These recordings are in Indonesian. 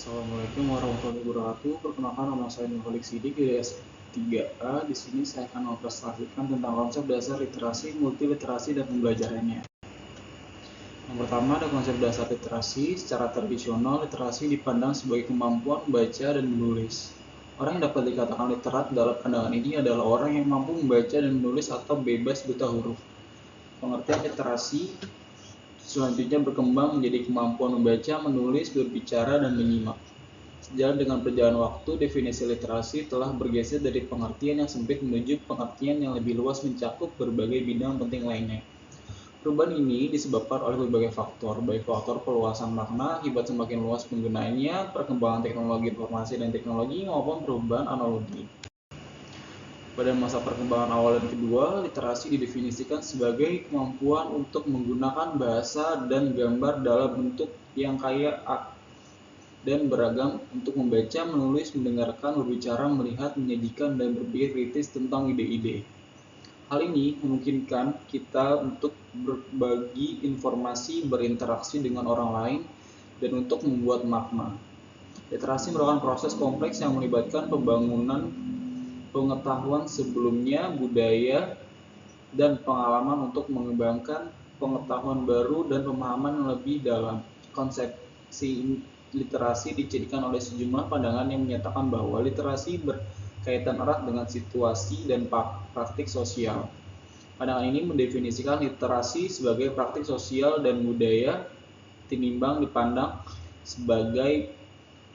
Assalamualaikum warahmatullahi wabarakatuh. Perkenalkan, nama saya Nurholik Sidik dari S3A. Di sini saya akan mempresentasikan tentang konsep dasar literasi, multiliterasi, dan pembelajarannya. Yang pertama ada konsep dasar literasi. Secara tradisional, literasi dipandang sebagai kemampuan membaca dan menulis. Orang yang dapat dikatakan literat dalam pandangan ini adalah orang yang mampu membaca dan menulis atau bebas buta huruf. Pengertian literasi selanjutnya berkembang menjadi kemampuan membaca, menulis, berbicara, dan menyimak. Sejalan dengan perjalanan waktu, definisi literasi telah bergeser dari pengertian yang sempit menuju pengertian yang lebih luas mencakup berbagai bidang penting lainnya. Perubahan ini disebabkan oleh berbagai faktor, baik faktor perluasan makna akibat semakin luas penggunaannya, perkembangan teknologi informasi dan teknologi, maupun perubahan analogi. Pada masa perkembangan awal dan kedua, literasi didefinisikan sebagai kemampuan untuk menggunakan bahasa dan gambar dalam bentuk yang kaya dan beragam untuk membaca, menulis, mendengarkan, berbicara, melihat, menyajikan, dan berpikir kritis tentang ide-ide. Hal ini memungkinkan kita untuk berbagi informasi, berinteraksi dengan orang lain, dan untuk membuat makna. Literasi merupakan proses kompleks yang melibatkan pembangunan pengetahuan sebelumnya, budaya, dan pengalaman untuk mengembangkan pengetahuan baru dan pemahaman yang lebih dalam. Konsepsi literasi dijadikan oleh sejumlah pandangan yang menyatakan bahwa literasi berkaitan erat dengan situasi dan praktik sosial. Pandangan ini mendefinisikan literasi sebagai praktik sosial dan budaya tinimbang dipandang sebagai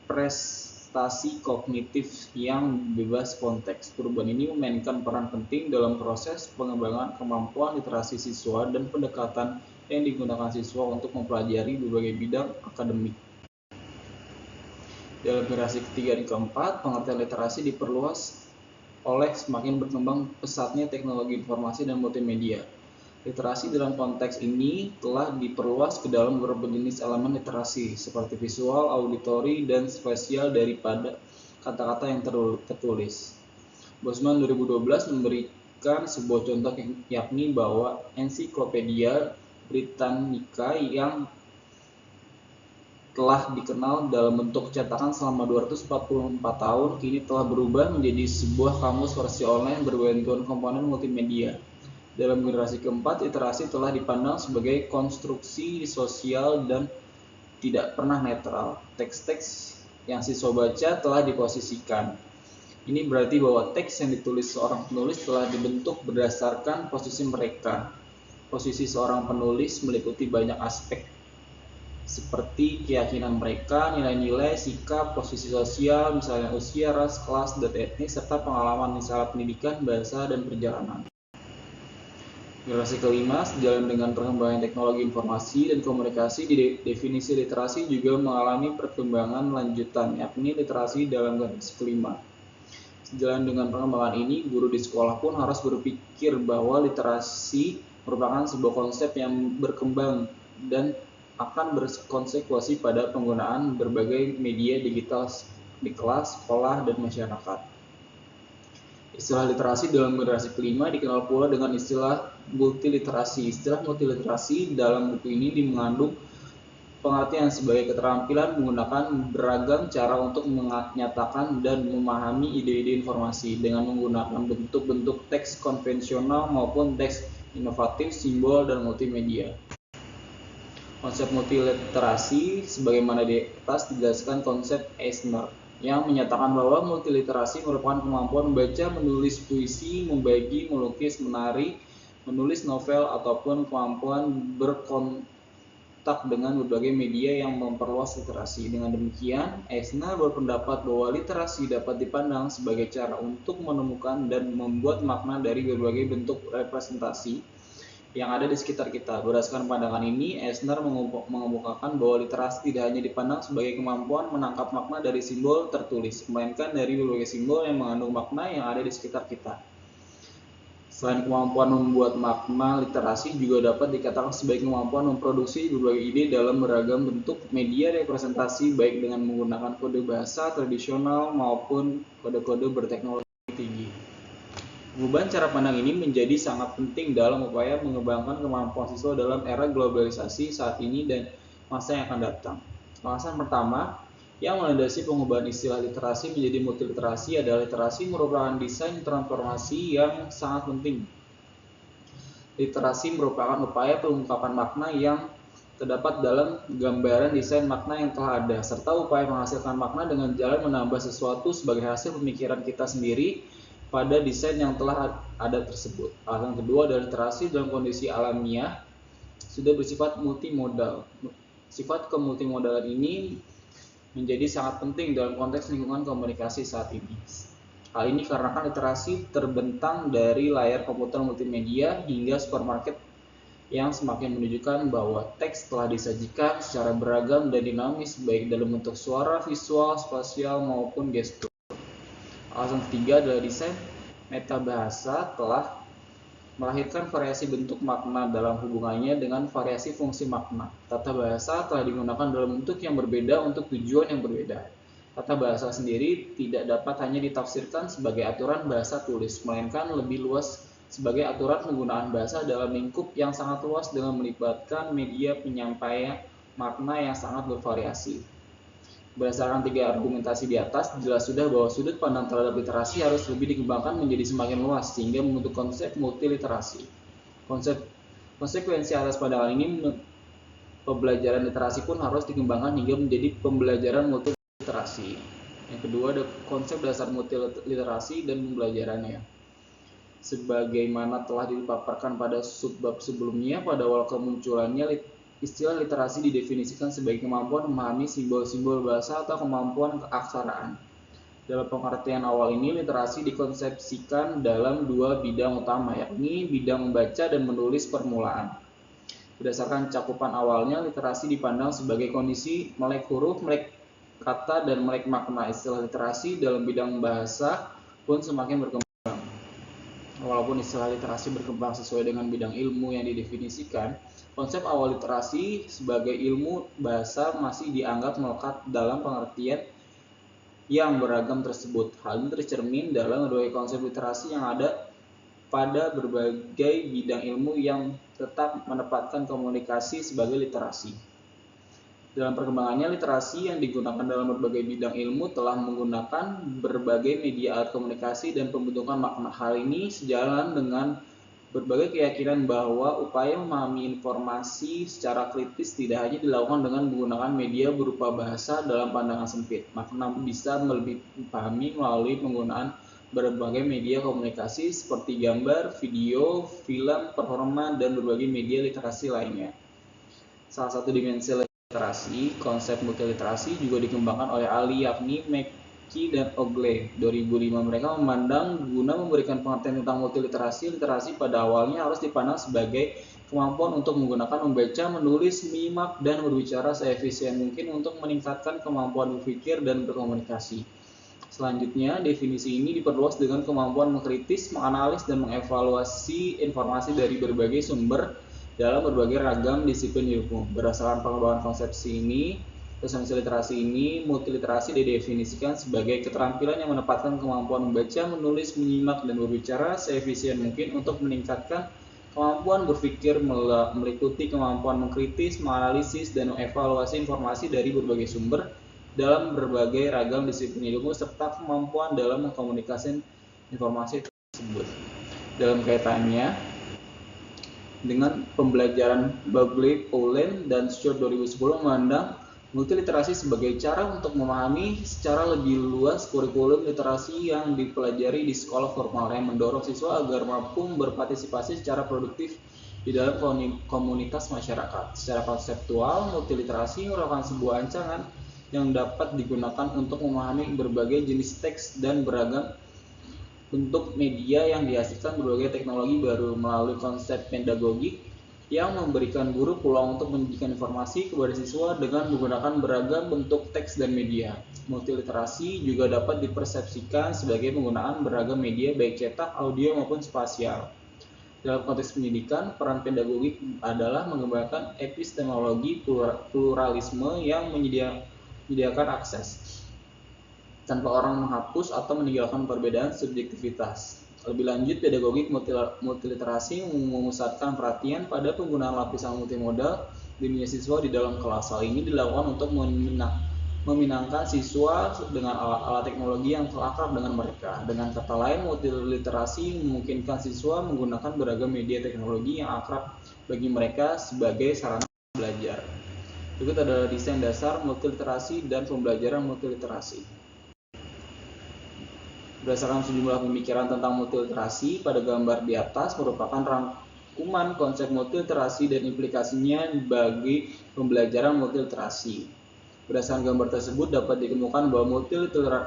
prestasi kognitif yang bebas konteks. Perubahan ini memainkan peran penting dalam proses pengembangan kemampuan literasi siswa dan pendekatan yang digunakan siswa untuk mempelajari berbagai bidang akademik. Dalam generasi ketiga dan keempat, pengertian literasi diperluas oleh semakin berkembang pesatnya teknologi informasi dan multimedia. Literasi dalam konteks ini telah diperluas ke dalam beberapa jenis elemen literasi, seperti visual, auditori, dan spasial daripada kata-kata yang tertulis. Bosman 2012 memberikan sebuah contoh yakni bahwa ensiklopedia Britannica yang telah dikenal dalam bentuk cetakan selama 244 tahun kini telah berubah menjadi sebuah kamus versi online berbantuan komponen multimedia. Dalam generasi keempat, literasi telah dipandang sebagai konstruksi sosial dan tidak pernah netral. Teks-teks yang siswa baca telah diposisikan. Ini berarti bahwa teks yang ditulis seorang penulis telah dibentuk berdasarkan posisi mereka. Posisi seorang penulis meliputi banyak aspek, seperti keyakinan mereka, nilai-nilai, sikap, posisi sosial, misalnya usia, ras, kelas, dan etnis, serta pengalaman misalnya pendidikan, bahasa, dan perjalanan. Generasi kelima, sejalan dengan perkembangan teknologi informasi dan komunikasi, definisi literasi juga mengalami perkembangan lanjutan, yakni literasi dalam generasi kelima. Sejalan dengan perkembangan ini, guru di sekolah pun harus berpikir bahwa literasi merupakan sebuah konsep yang berkembang dan akan berkonsekuensi pada penggunaan berbagai media digital di kelas, sekolah, dan masyarakat. Istilah literasi dalam generasi kelima dikenal pula dengan istilah multiliterasi. Istilah multiliterasi dalam buku ini mengandung pengertian sebagai keterampilan menggunakan beragam cara untuk menyatakan dan memahami ide-ide informasi dengan menggunakan bentuk-bentuk teks konvensional maupun teks inovatif, simbol, dan multimedia. Konsep multiliterasi sebagaimana di atas dijelaskan konsep Eisner yang menyatakan bahwa multiliterasi merupakan kemampuan membaca, menulis puisi, membagi, melukis, menari, menulis novel, ataupun kemampuan berkontak dengan berbagai media yang memperluas literasi. Dengan demikian, Eisner berpendapat bahwa literasi dapat dipandang sebagai cara untuk menemukan dan membuat makna dari berbagai bentuk representasi yang ada di sekitar kita. Berdasarkan pandangan ini, Eisner mengemukakan bahwa literasi tidak hanya dipandang sebagai kemampuan menangkap makna dari simbol tertulis, melainkan dari berbagai simbol yang mengandung makna yang ada di sekitar kita. Selain kemampuan membuat makna, literasi juga dapat dikatakan sebagai kemampuan memproduksi berbagai ide dalam beragam bentuk media representasi, baik dengan menggunakan kode bahasa tradisional maupun kode-kode berteknologi tinggi. Perubahan cara pandang ini menjadi sangat penting dalam upaya mengembangkan kemampuan siswa dalam era globalisasi saat ini dan masa yang akan datang. Alasan pertama, Yang melandasi pengubahan istilah literasi menjadi multiliterasi adalah literasi merupakan desain transformasi yang sangat penting. Literasi merupakan upaya pengungkapan makna yang terdapat dalam gambaran desain makna yang telah ada, serta upaya menghasilkan makna dengan jalan menambah sesuatu sebagai hasil pemikiran kita sendiri pada desain yang telah ada tersebut. Alasan kedua adalah literasi dalam kondisi alamiah sudah bersifat multimodal. Sifat kemultimodalan ini menjadi sangat penting dalam konteks lingkungan komunikasi saat ini. Hal ini karena literasi terbentang dari layar komputer multimedia hingga supermarket yang semakin menunjukkan bahwa teks telah disajikan secara beragam dan dinamis baik dalam bentuk suara, visual, spasial maupun gestur. Alasan ketiga adalah desain metabahasa telah melahirkan variasi bentuk makna dalam hubungannya dengan variasi fungsi makna. Tata bahasa telah digunakan dalam bentuk yang berbeda untuk tujuan yang berbeda. Tata bahasa sendiri tidak dapat hanya ditafsirkan sebagai aturan bahasa tulis, melainkan lebih luas sebagai aturan penggunaan bahasa dalam lingkup yang sangat luas dengan melibatkan media penyampaian makna yang sangat bervariasi. Berdasarkan tiga argumentasi di atas, jelas sudah bahwa sudut pandang terhadap literasi harus lebih dikembangkan menjadi semakin luas sehingga membentuk konsep multiliterasi. Konsekuensi atas pandangan ini, pembelajaran literasi pun harus dikembangkan hingga menjadi pembelajaran multiliterasi. Yang kedua ada konsep dasar multiliterasi dan pembelajarannya. Sebagaimana telah dipaparkan pada subbab sebelumnya, pada awal kemunculannya istilah literasi didefinisikan sebagai kemampuan memahami simbol-simbol bahasa atau kemampuan keaksaraan. Dalam pengertian awal ini, literasi dikonsepsikan dalam dua bidang utama, yakni bidang membaca dan menulis permulaan. Berdasarkan cakupan awalnya, literasi dipandang sebagai kondisi melek huruf, melek kata, dan melek makna. Istilah literasi dalam bidang bahasa pun semakin berkembang. Walaupun istilah literasi berkembang sesuai dengan bidang ilmu yang didefinisikan, konsep awal literasi sebagai ilmu bahasa masih dianggap melekat dalam pengertian yang beragam tersebut. Hal ini tercermin dalam berbagai konsep literasi yang ada pada berbagai bidang ilmu yang tetap menempatkan komunikasi sebagai literasi. Dalam perkembangannya, literasi yang digunakan dalam berbagai bidang ilmu telah menggunakan berbagai media alat komunikasi dan pembentukan makna. Hal ini sejalan dengan berbagai keyakinan bahwa upaya memahami informasi secara kritis tidak hanya dilakukan dengan menggunakan media berupa bahasa dalam pandangan sempit. Makna bisa lebih dipahami melalui penggunaan berbagai media komunikasi seperti gambar, video, film, performa, dan berbagai media literasi lainnya. Salah satu dimensi literasi, konsep multiliterasi juga dikembangkan oleh ahli yakni McKee dan Ogle. 2005 mereka memandang guna memberikan pengertian tentang multiliterasi, literasi pada awalnya harus dipandang sebagai kemampuan untuk menggunakan membaca, menulis, menyimak, dan berbicara seefisien mungkin untuk meningkatkan kemampuan berpikir dan berkomunikasi. Selanjutnya, definisi ini diperluas dengan kemampuan mengkritis, menganalisis, dan mengevaluasi informasi dari berbagai sumber dalam berbagai ragam disiplin ilmu. Berdasarkan pengembangan konsepsi ini, literasi ini, multiliterasi didefinisikan sebagai keterampilan yang menempatkan kemampuan membaca, menulis, menyimak, dan berbicara seefisien mungkin untuk meningkatkan kemampuan berpikir meliputi kemampuan mengkritis, menganalisis, dan mengevaluasi informasi dari berbagai sumber dalam berbagai ragam disiplin ilmu serta kemampuan dalam mengkomunikasikan informasi tersebut. Dalam kaitannya dengan pembelajaran Bagley, Paulen, dan Stewart 2010 memandang multiliterasi sebagai cara untuk memahami secara lebih luas kurikulum literasi yang dipelajari di sekolah formal yang mendorong siswa agar mampu berpartisipasi secara produktif di dalam komunitas masyarakat. Secara konseptual, multiliterasi merupakan sebuah ancaman yang dapat digunakan untuk memahami berbagai jenis teks dan beragam bentuk media yang dihasilkan berbagai teknologi baru melalui konsep pedagogik yang memberikan guru peluang untuk menyajikan informasi kepada siswa dengan menggunakan beragam bentuk teks dan media. Multiliterasi juga dapat dipersepsikan sebagai penggunaan beragam media baik cetak, audio maupun spasial. Dalam konteks pendidikan, peran pedagogik adalah mengembangkan epistemologi pluralisme yang menyediakan akses tanpa orang menghapus atau meninggalkan perbedaan subjektivitas. Lebih lanjut, pedagogik multiliterasi memusatkan perhatian pada penggunaan lapisan multimodal di dunia siswa di dalam kelas. Hal ini dilakukan untuk meminangkan siswa dengan alat-alat teknologi yang telah akrab dengan mereka. Dengan kata lain, multiliterasi memungkinkan siswa menggunakan beragam media teknologi yang akrab bagi mereka sebagai sarana belajar. Berikut adalah desain dasar multiliterasi dan pembelajaran multiliterasi. Berdasarkan sejumlah pemikiran tentang multiliterasi, pada gambar di atas merupakan rangkuman konsep multiliterasi dan implikasinya bagi pembelajaran multiliterasi. Berdasarkan gambar tersebut dapat ditemukan bahwa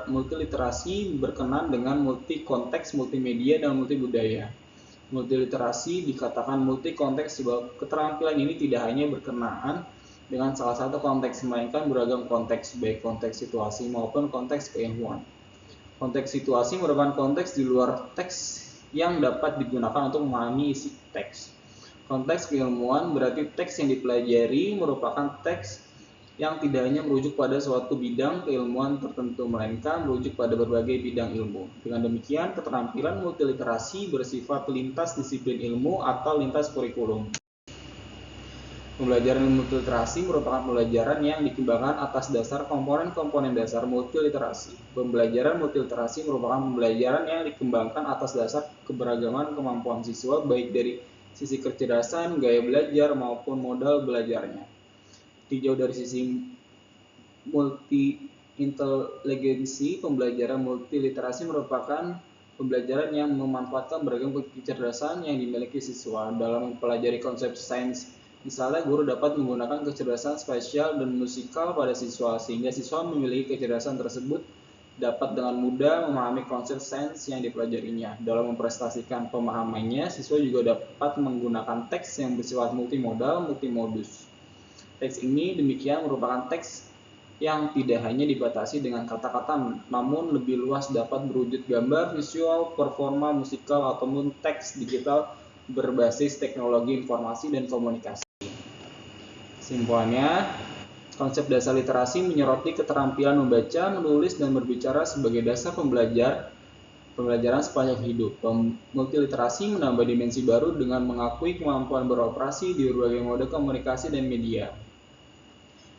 multiliterasi berkenan dengan multi konteks, multimedia, dan multibudaya. Multiliterasi dikatakan multi konteks sebab keterampilan ini tidak hanya berkenaan dengan salah satu konteks, melainkan beragam konteks, baik konteks situasi maupun konteks keilmuan. Konteks situasi merupakan konteks di luar teks yang dapat digunakan untuk memahami isi teks. Konteks keilmuan berarti teks yang dipelajari merupakan teks yang tidak hanya merujuk pada suatu bidang keilmuan tertentu, melainkan merujuk pada berbagai bidang ilmu. Dengan demikian, keterampilan multiliterasi bersifat lintas disiplin ilmu atau lintas kurikulum. Pembelajaran multiliterasi merupakan pembelajaran yang dikembangkan atas dasar komponen-komponen dasar multiliterasi. Pembelajaran multiliterasi merupakan pembelajaran yang dikembangkan atas dasar keberagaman kemampuan siswa, baik dari sisi kecerdasan, gaya belajar, maupun modal belajarnya. Tinjau dari sisi multi-inteligensi, pembelajaran multiliterasi merupakan pembelajaran yang memanfaatkan beragam kecerdasan yang dimiliki siswa dalam mempelajari konsep sains. Misalnya, guru dapat menggunakan kecerdasan spasial dan musikal pada siswa, sehingga siswa memiliki kecerdasan tersebut dapat dengan mudah memahami konsep sains yang dipelajarinya. Dalam mempresentasikan pemahamannya, siswa juga dapat menggunakan teks yang bersifat multimodal, multimodus. Teks ini demikian merupakan teks yang tidak hanya dibatasi dengan kata-kata, namun lebih luas dapat berwujud gambar, visual, performa musikal, ataupun teks digital berbasis teknologi informasi dan komunikasi. Kesimpulannya, konsep dasar literasi menyoroti keterampilan membaca, menulis, dan berbicara sebagai dasar pembelajaran sepanjang hidup. Multiliterasi menambah dimensi baru dengan mengakui kemampuan beroperasi di berbagai mode komunikasi dan media.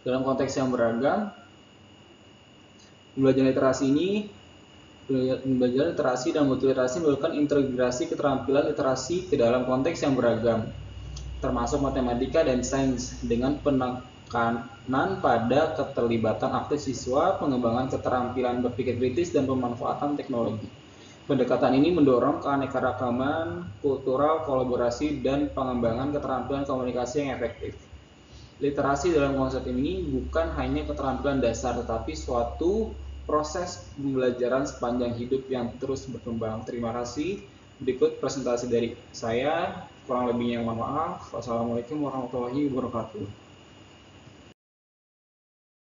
Dalam konteks yang beragam, pembelajaran literasi dan multiliterasi melakukan integrasi keterampilan literasi ke dalam konteks yang beragam, termasuk matematika dan sains, dengan penekanan pada keterlibatan aktif siswa, pengembangan keterampilan berpikir kritis, dan pemanfaatan teknologi. Pendekatan ini mendorong keanekaragaman kultural, kolaborasi, dan pengembangan keterampilan komunikasi yang efektif. Literasi dalam konsep ini bukan hanya keterampilan dasar, tetapi suatu proses pembelajaran sepanjang hidup yang terus berkembang. Terima kasih. Berikut presentasi dari saya. Kurang lebihnya mohon maaf. Wassalamualaikum warahmatullahi wabarakatuh.